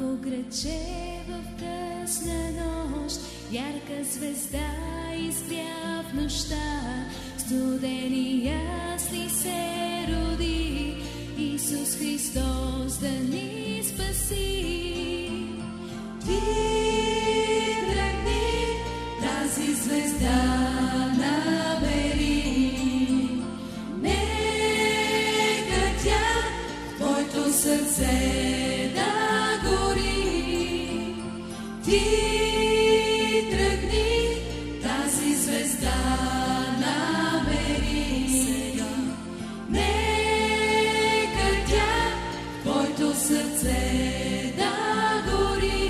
Малко градче в късна нощ, ярка звезда изгря в нощта, студени ясли се роди, Исус Христос да ни спаси. Ти тръгни, тази звезда набери, нека тя в твоето сърце да гори. Ти тръгни, тази звезда намери сега, нека тя в твоето сърце да гори.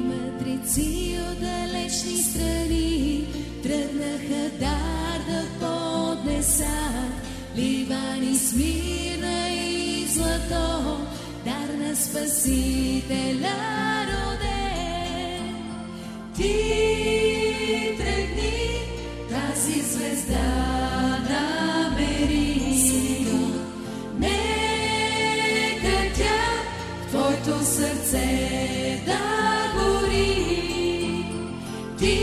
Мъдреци от далечни страни тръгнаха дар да поднесат, Ливан и Смирна и злато, дар на Спасителя роден. Ти тръгни, тази звезда намери сега, нека тя в твоето сърце да гори. Ти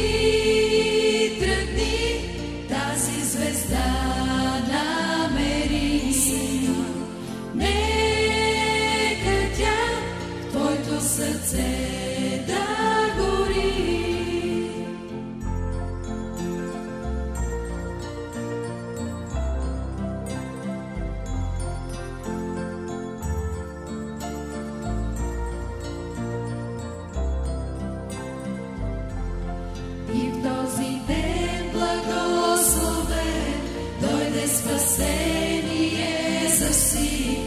тръгни, тази звезда намери сега, нека тя в твоето сърце да гори. И в този ден благословен дойде спасение за всички.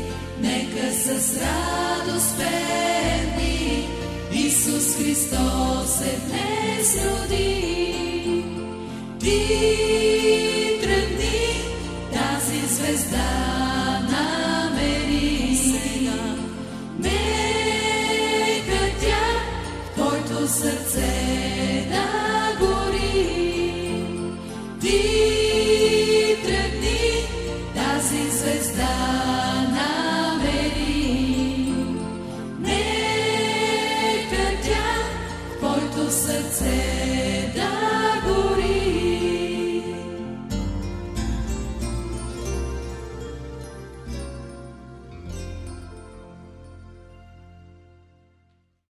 Нека с радост пеем, Исус Христос се днес роди. Ти тръгни, тази звезда намери сега, нека тя в твоето сърце да гори. Ти тръгни, тази звезда намери, нека тя в твоето сърце да гори.